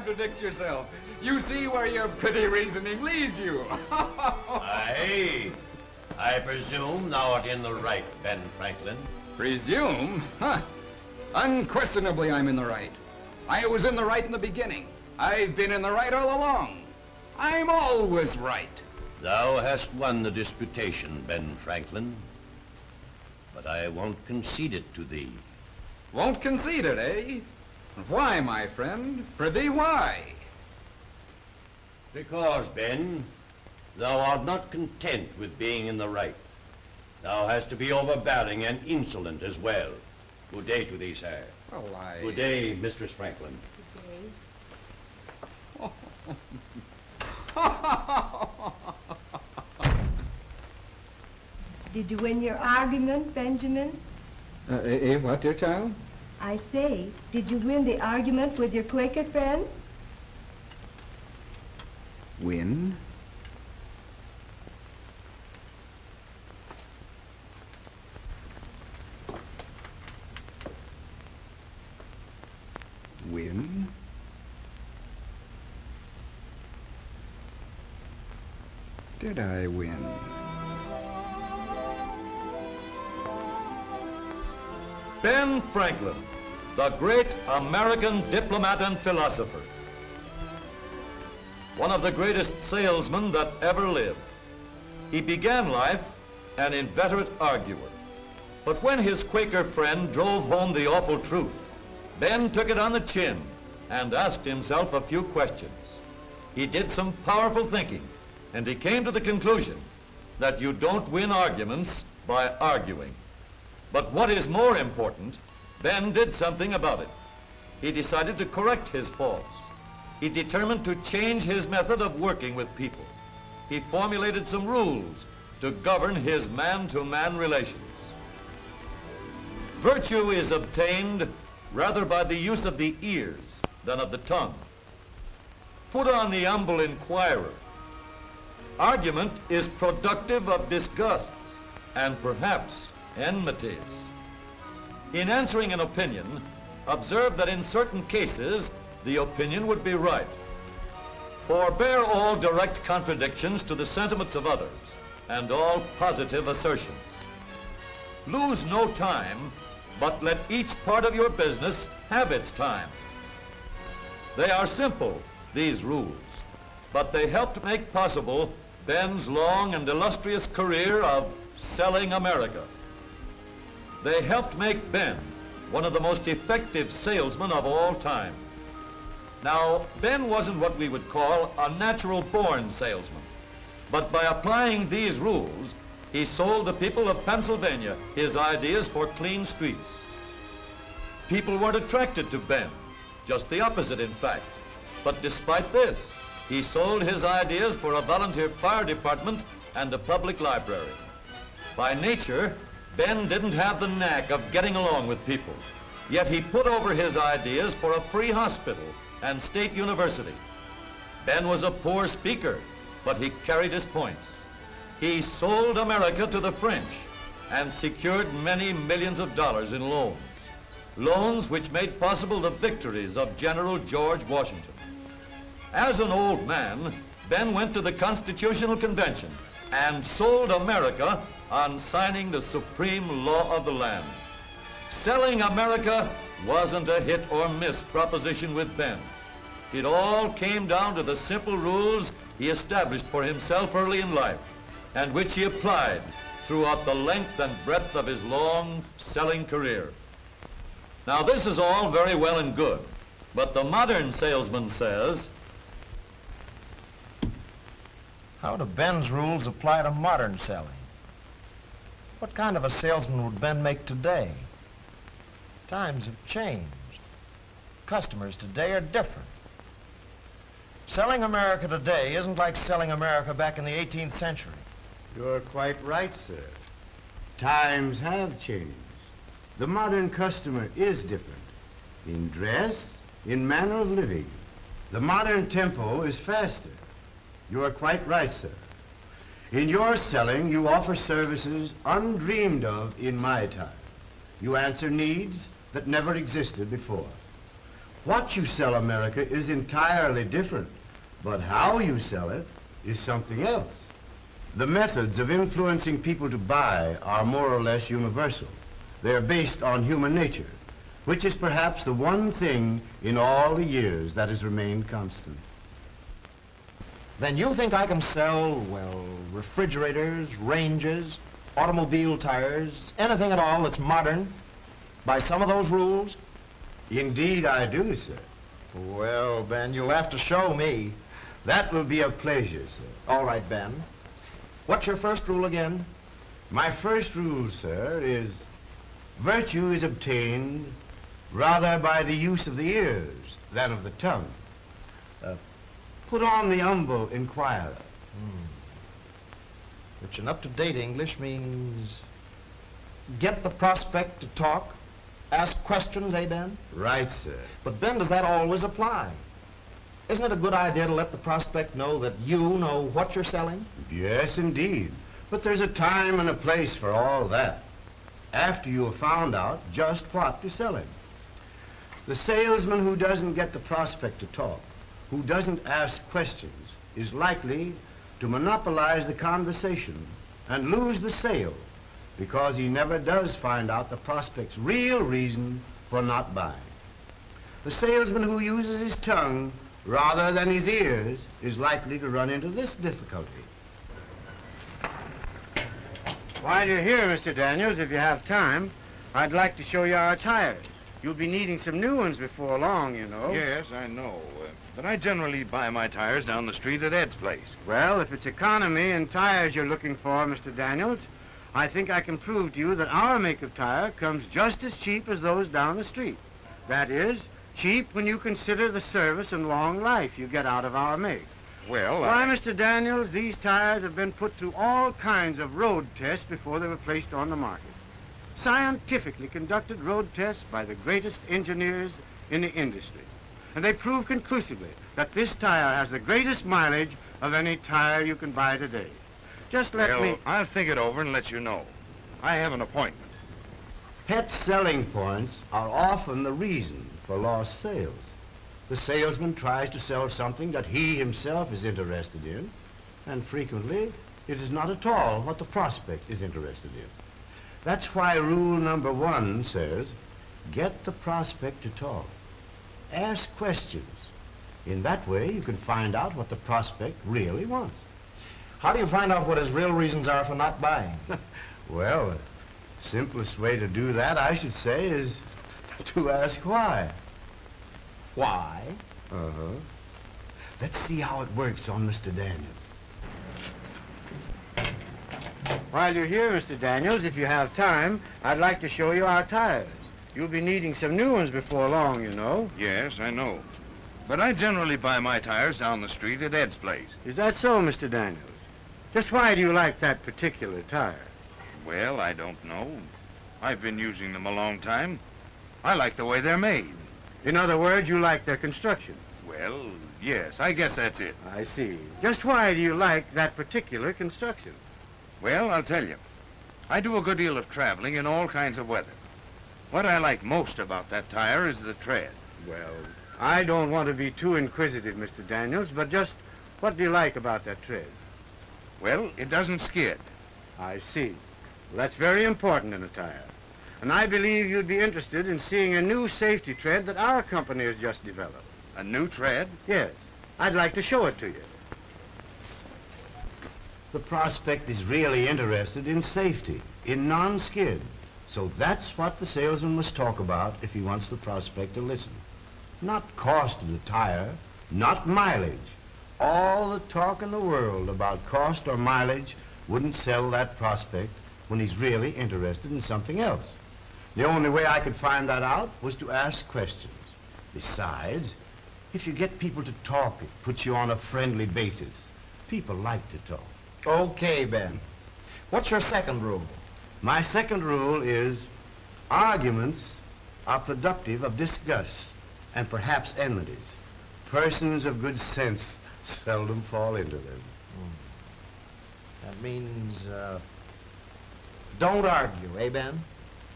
contradict yourself. You see where your pretty reasoning leads you. Aye. I presume thou art in the right, Ben Franklin. Presume? Huh. Unquestionably I'm in the right. I was in the right in the beginning. I've been in the right all along. I'm always right. Thou hast won the disputation, Ben Franklin. But I won't concede it to thee. Won't concede it, eh? Why, my friend? Prithee, why? Because, Ben, thou art not content with being in the right. Thou hast to be overbearing and insolent as well. Good day to thee, sir. Oh, Good day, Mistress Franklin. Good day. Did you win your argument, Benjamin? What, dear child? I say, did you win the argument with your Quaker friend? Win? Win? Did I win? Ben Franklin, the great American diplomat and philosopher. One of the greatest salesmen that ever lived. He began life an inveterate arguer. But when his Quaker friend drove home the awful truth, Ben took it on the chin and asked himself a few questions. He did some powerful thinking, and he came to the conclusion that you don't win arguments by arguing. But what is more important, Ben did something about it. He decided to correct his faults. He determined to change his method of working with people. He formulated some rules to govern his man-to-man relations. Virtue is obtained rather by the use of the ears than of the tongue. Put on the humble inquirer. Argument is productive of disgusts and perhaps enmities. In answering an opinion, observe that in certain cases, the opinion would be right. Forbear all direct contradictions to the sentiments of others and all positive assertions. Lose no time, but let each part of your business have its time. They are simple, these rules, but they helped make possible Ben's long and illustrious career of selling America. They helped make Ben one of the most effective salesmen of all time. Now, Ben wasn't what we would call a natural-born salesman, but by applying these rules, he sold the people of Pennsylvania his ideas for clean streets. People weren't attracted to Ben, just the opposite, in fact. But despite this, he sold his ideas for a volunteer fire department and a public library. By nature, Ben didn't have the knack of getting along with people, yet he put over his ideas for a free hospital and state university. Ben was a poor speaker, but he carried his points. He sold America to the French and secured many millions of dollars in loans. Loans which made possible the victories of General George Washington. As an old man, Ben went to the Constitutional Convention and sold America on signing the supreme law of the land. Selling America wasn't a hit or miss proposition with Ben. It all came down to the simple rules he established for himself early in life and which he applied throughout the length and breadth of his long selling career. Now, this is all very well and good, but the modern salesman says, how do Ben's rules apply to modern selling? What kind of a salesman would Ben make today? Times have changed. Customers today are different. Selling America today isn't like selling America back in the 18th century. You're quite right, sir. Times have changed. The modern customer is different in dress, in manner of living. The modern tempo is faster. You are quite right, sir. In your selling, you offer services undreamed of in my time. You answer needs that never existed before. What you sell America is entirely different, but how you sell it is something else. The methods of influencing people to buy are more or less universal. They're based on human nature, which is perhaps the one thing in all the years that has remained constant. Then you think I can sell, well, refrigerators, ranges, automobile tires, anything at all that's modern, by some of those rules? Indeed I do, sir. Well, Ben, you'll have to show me. That will be a pleasure, sir. All right, Ben. What's your first rule again? My first rule, sir, is virtue is obtained rather by the use of the ears than of the tongue. Put on the humble inquirer. Which in up-to-date English means get the prospect to talk, ask questions, eh, Ben? Right, sir. But Ben, does that always apply? Isn't it a good idea to let the prospect know that you know what you're selling? Yes, indeed. But there's a time and a place for all that. After you have found out just what you're selling. The salesman who doesn't get the prospect to talk, who doesn't ask questions, is likely to monopolize the conversation and lose the sale because he never does find out the prospect's real reason for not buying. The salesman who uses his tongue rather than his ears is likely to run into this difficulty. While you're here, Mr. Daniels, if you have time, I'd like to show you our tires. You'll be needing some new ones before long, you know. Yes, I know. But I generally buy my tires down the street at Ed's place. Well, if it's economy and tires you're looking for, Mr. Daniels, I think I can prove to you that our make of tire comes just as cheap as those down the street. That is, cheap when you consider the service and long life you get out of our make. Well, Why, Mr. Daniels, these tires have been put through all kinds of road tests before they were placed on the market. Scientifically conducted road tests by the greatest engineers in the industry. And they prove conclusively that this tire has the greatest mileage of any tire you can buy today. Just let me... I'll think it over and let you know. I have an appointment. Pet selling points are often the reason for lost sales. The salesman tries to sell something that he himself is interested in, and frequently it is not at all what the prospect is interested in. That's why rule number 1 says, get the prospect to talk. Ask questions. In that way, you can find out what the prospect really wants. How do you find out what his real reasons are for not buying? Well, the simplest way to do that, I should say, is to ask why. Why? Uh-huh. Let's see how it works on Mr. Daniels. While you're here, Mr. Daniels, if you have time, I'd like to show you our tires. You'll be needing some new ones before long, you know. Yes, I know. But I generally buy my tires down the street at Ed's place. Is that so, Mr. Daniels? Just why do you like that particular tire? Well, I don't know. I've been using them a long time. I like the way they're made. In other words, you like their construction. Well, yes, I guess that's it. I see. Just why do you like that particular construction? Well, I'll tell you. I do a good deal of traveling in all kinds of weather. What I like most about that tire is the tread. Well, I don't want to be too inquisitive, Mr. Daniels, but just what do you like about that tread? Well, it doesn't skid. I see. Well, that's very important in a tire. And I believe you'd be interested in seeing a new safety tread that our company has just developed. A new tread? Yes. I'd like to show it to you. The prospect is really interested in safety, in non-skid. So that's what the salesman must talk about if he wants the prospect to listen. Not cost of the tire, not mileage. All the talk in the world about cost or mileage wouldn't sell that prospect when he's really interested in something else. The only way I could find that out was to ask questions. Besides, if you get people to talk, it puts you on a friendly basis. People like to talk. Okay, Ben. What's your second rule? My second rule is arguments are productive of disgust and perhaps enmities. Persons of good sense seldom fall into them. That means, don't argue, eh, Ben?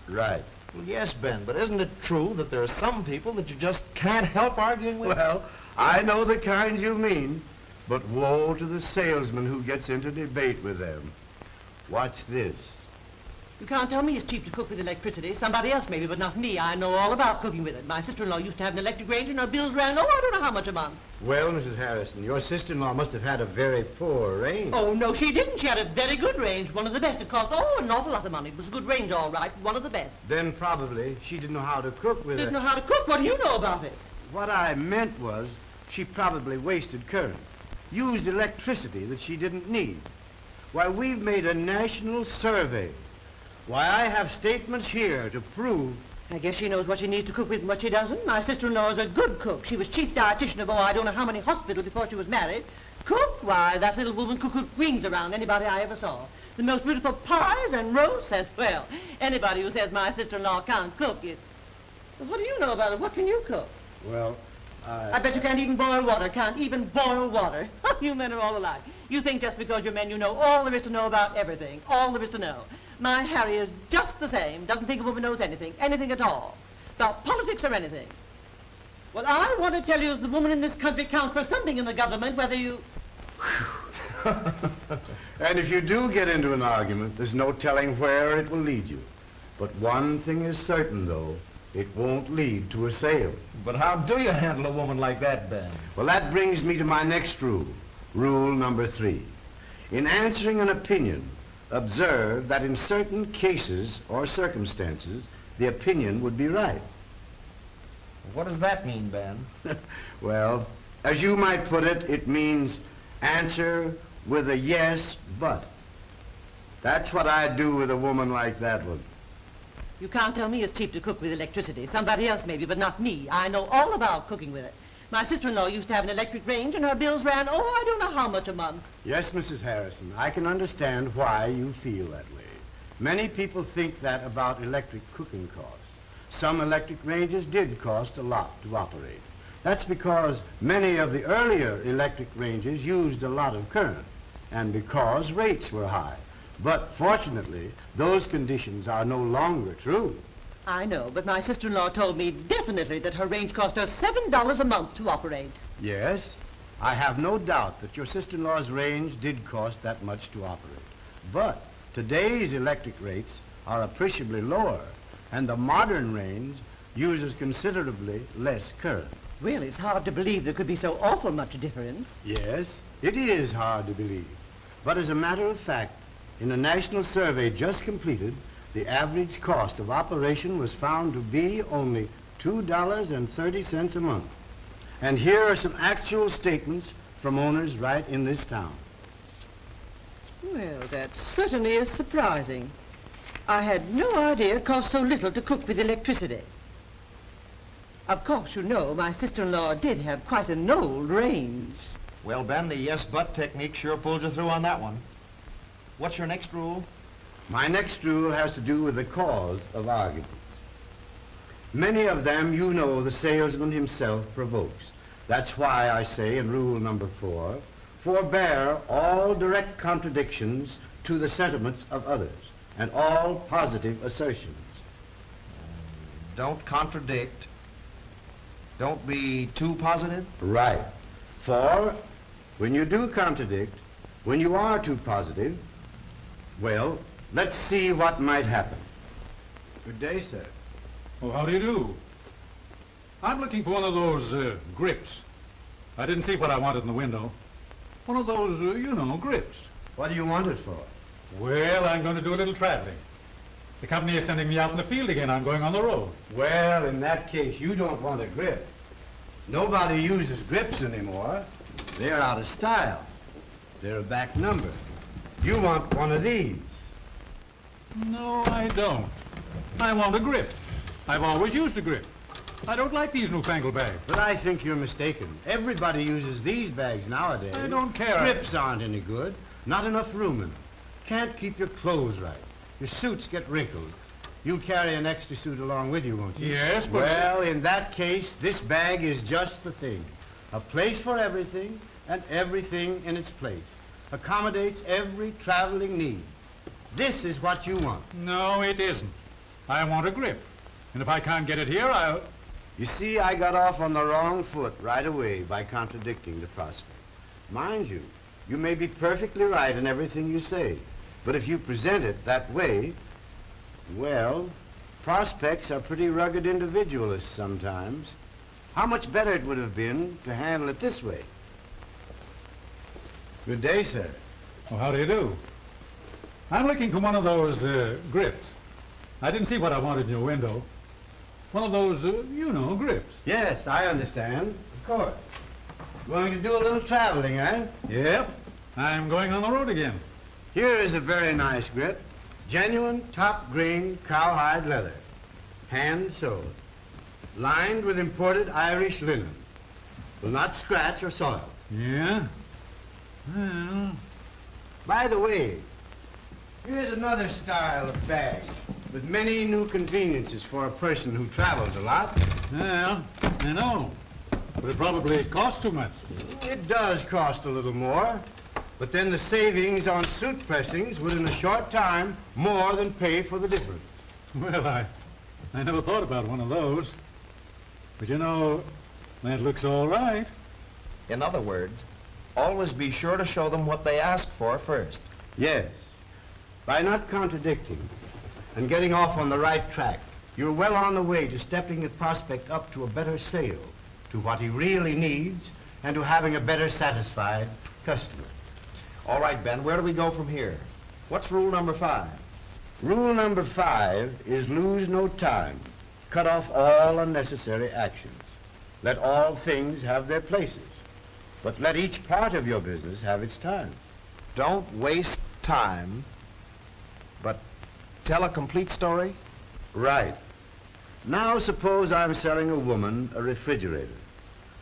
Right. Well, yes, Ben, but isn't it true that there are some people that you just can't help arguing with? Well, I know the kinds you mean, but woe to the salesman who gets into debate with them. Watch this. You can't tell me it's cheap to cook with electricity. Somebody else maybe, but not me. I know all about cooking with it. My sister-in-law used to have an electric range and her bills ran, I don't know how much a month. Well, Mrs. Harrison, your sister-in-law must have had a very poor range. Oh, no, she didn't. She had a very good range, one of the best. It cost, an awful lot of money. It was a good range, all right, one of the best. Then probably she didn't know how to cook with it. Didn't know how to cook? What do you know about it? What I meant was she probably wasted current, used electricity that she didn't need. Why, we've made a national survey. Why, I have statements here to prove... I guess she knows what she needs to cook with and what she doesn't. My sister-in-law is a good cook. She was chief dietitian of, I don't know how many hospitals before she was married. Cook? Why, that little woman could cook wings around anybody I ever saw. The most beautiful pies and roasts and, well, anybody who says my sister-in-law can't cook is... Well, what do you know about it? What can you cook? Well, I bet you can't even boil water. Can't even boil water. You men are all alike. You think just because you're men you know all there is to know about everything. All there is to know. My Harry is just the same. Doesn't think a woman knows anything. Anything at all. About politics or anything. Well, I want to tell you the woman in this country counts for something in the government, whether you... And if you do get into an argument, there's no telling where it will lead you. But one thing is certain, though. It won't lead to a sale. But how do you handle a woman like that, Ben? Well, that brings me to my next rule. Rule number 3. In answering an opinion, observe that in certain cases or circumstances, the opinion would be right. What does that mean, Ben? Well, as you might put it, it means answer with a yes, but. That's what I'd do with a woman like that one. You can't tell me it's cheap to cook with electricity. Somebody else maybe, but not me. I know all about cooking with it. My sister-in-law used to have an electric range and her bills ran, I don't know how much a month. Yes, Mrs. Harrison, I can understand why you feel that way. Many people think that about electric cooking costs. Some electric ranges did cost a lot to operate. That's because many of the earlier electric ranges used a lot of current, and because rates were high. But fortunately, those conditions are no longer true. I know, but my sister-in-law told me definitely that her range cost her $7 a month to operate. Yes, I have no doubt that your sister-in-law's range did cost that much to operate. But today's electric rates are appreciably lower, and the modern range uses considerably less current. Really, it's hard to believe there could be so awful much difference. Yes, it is hard to believe. But as a matter of fact, in a national survey just completed, the average cost of operation was found to be only $2.30 a month. And here are some actual statements from owners right in this town. Well, that certainly is surprising. I had no idea it cost so little to cook with electricity. Of course, you know, my sister-in-law did have quite an old range. Well, Ben, the yes, but technique sure pulled you through on that one. What's your next rule? My next rule has to do with the cause of arguments. Many of them, you know, the salesman himself provokes. That's why I say in rule number 4, forbear all direct contradictions to the sentiments of others and all positive assertions. Don't contradict. Don't be too positive. Right. For when you do contradict, when you are too positive, well, let's see what might happen. Good day, sir. Oh, how do you do? I'm looking for one of those grips. I didn't see what I wanted in the window. One of those, you know, grips. What do you want it for? Well, I'm going to do a little traveling. The company is sending me out in the field again. I'm going on the road. Well, in that case, you don't want a grip. Nobody uses grips anymore. They're out of style. They're a back number. You want one of these. No, I don't. I want a grip. I've always used a grip. I don't like these newfangled bags. But I think you're mistaken. Everybody uses these bags nowadays. I don't care. Grips aren't any good. Not enough room in them. Can't keep your clothes right. Your suits get wrinkled. You'll carry an extra suit along with you, won't you? Yes, but... Well, in that case, this bag is just the thing. A place for everything, and everything in its place. Accommodates every traveling need. This is what you want. No, it isn't. I want a grip. And if I can't get it here, I'll... You see, I got off on the wrong foot right away by contradicting the prospect. Mind you, you may be perfectly right in everything you say, but if you present it that way, well, prospects are pretty rugged individualists sometimes. How much better it would have been to handle it this way. Good day, sir. Well, how do you do? I'm looking for one of those grips. I didn't see what I wanted in your window. One of those, you know, grips. Yes, I understand. Of course. Going to do a little traveling, eh? Yep. I'm going on the road again. Here is a very nice grip. Genuine top-grain cowhide leather. Hand-sewed. Lined with imported Irish linen. Will not scratch or soil. Yeah? Well... By the way, here's another style of bag with many new conveniences for a person who travels a lot. Well, I know. But it probably costs too much. It does cost a little more, but then the savings on suit pressings would in a short time more than pay for the difference. Well, I never thought about one of those. But you know, that looks all right. In other words, always be sure to show them what they ask for first. Yes. By not contradicting and getting off on the right track, you're well on the way to stepping the prospect up to a better sale, to what he really needs, and to having a better satisfied customer. All right, Ben, where do we go from here? What's rule number 5? Rule number 5 is lose no time. Cut off all unnecessary actions. Let all things have their places, but let each part of your business have its time. Don't waste time, but tell a complete story? Right. Now suppose I'm selling a woman a refrigerator.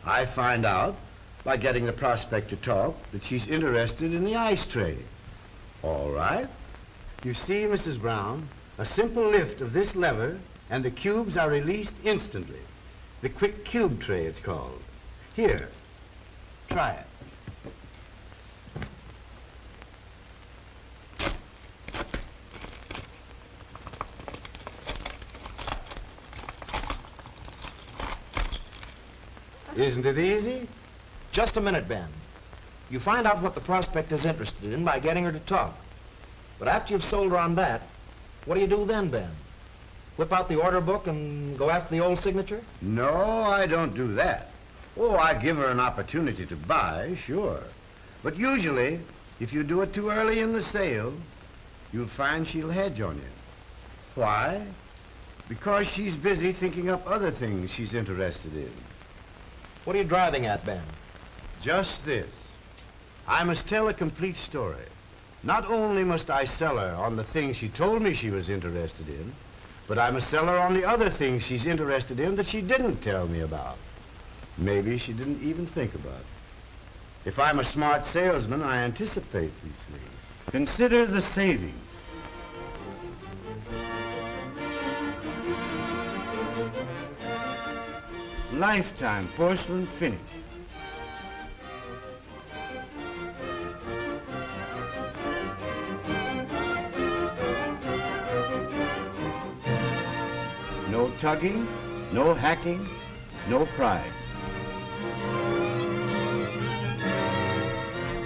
I find out, by getting the prospect to talk, that she's interested in the ice tray. All right. You see, Mrs. Brown, a simple lift of this lever and the cubes are released instantly. The quick cube tray, it's called. Here, try it. Isn't it easy? Just a minute, Ben. You find out what the prospect is interested in by getting her to talk. But after you've sold her on that, what do you do then, Ben? Whip out the order book and go after the old signature? No, I don't do that. Oh, I give her an opportunity to buy, sure. But usually, if you do it too early in the sale, you'll find she'll hedge on you. Why? Because she's busy thinking up other things she's interested in. What are you driving at, Ben? Just this. I must tell a complete story. Not only must I sell her on the things she told me she was interested in, but I must sell her on the other things she's interested in that she didn't tell me about. Maybe she didn't even think about. If I'm a smart salesman, I anticipate these things. Consider the savings. Lifetime porcelain finish. No tugging, no hacking, no prying.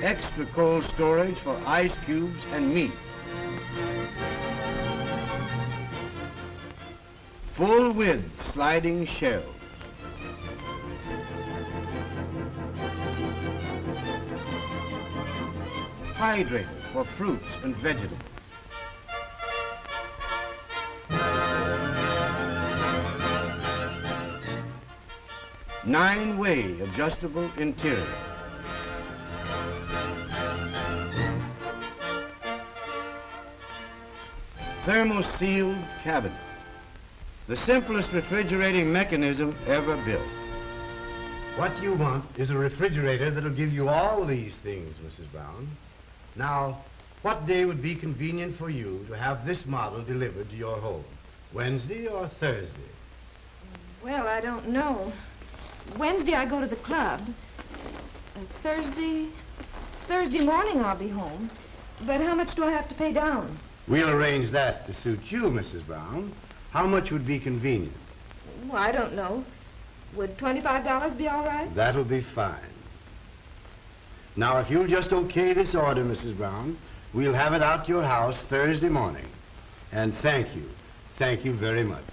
Extra cold storage for ice cubes and meat. Full width sliding shelves. Hydrator for fruits and vegetables. Nine-way adjustable interior. Thermo-sealed cabinet. The simplest refrigerating mechanism ever built. What you want is a refrigerator that'll give you all these things, Mrs. Brown. Now, what day would be convenient for you to have this model delivered to your home? Wednesday or Thursday? Well, I don't know. Wednesday I go to the club. Thursday morning I'll be home. But how much do I have to pay down? We'll arrange that to suit you, Mrs. Brown. How much would be convenient? Well, I don't know. Would $25 be all right? That'll be fine. Now, if you'll just okay this order, Mrs. Brown, we'll have it out to your house Thursday morning. And thank you very much.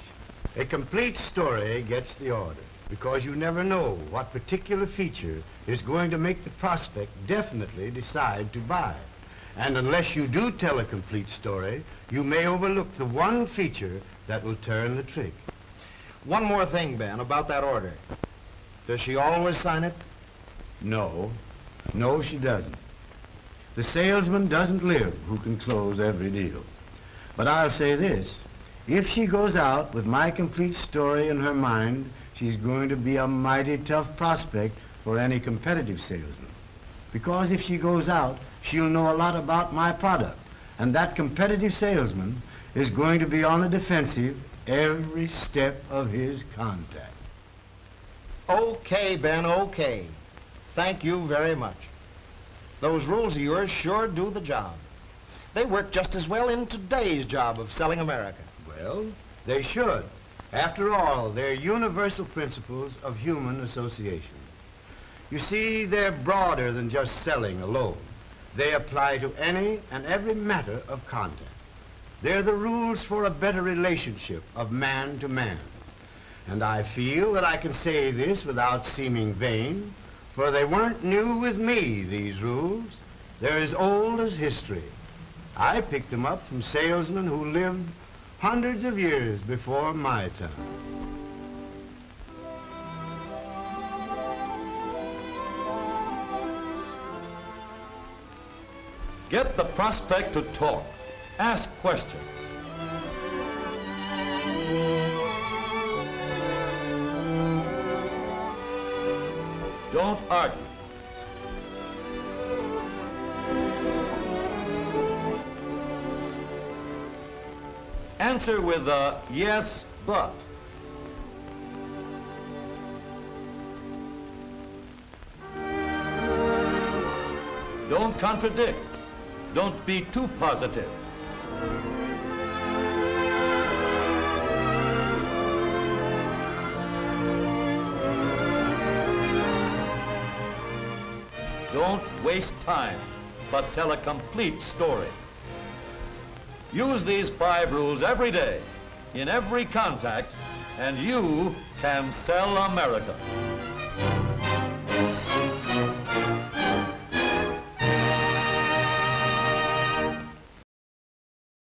A complete story gets the order, because you never know what particular feature is going to make the prospect definitely decide to buy. And unless you do tell a complete story, you may overlook the one feature that will turn the trick. One more thing, Ben, about that order. Does she always sign it? No, she doesn't. The salesman doesn't live who can close every deal. But I'll say this, if she goes out with my complete story in her mind, she's going to be a mighty tough prospect for any competitive salesman. Because if she goes out, she'll know a lot about my product, and that competitive salesman is going to be on the defensive every step of his contact. Okay, Ben, okay. Thank you very much. Those rules of yours sure do the job. They work just as well in today's job of selling America. Well, they should. After all, they're universal principles of human association. You see, they're broader than just selling alone. They apply to any and every matter of contact. They're the rules for a better relationship of man to man. And I feel that I can say this without seeming vain, for they weren't new with me, these rules. They're as old as history. I picked them up from salesmen who lived hundreds of years before my time. Get the prospect to talk. Ask questions. Don't argue. Answer with a yes, but. Don't contradict. Don't be too positive. Don't waste time, but tell a complete story. Use these 5 rules every day, in every contact, and you can sell America.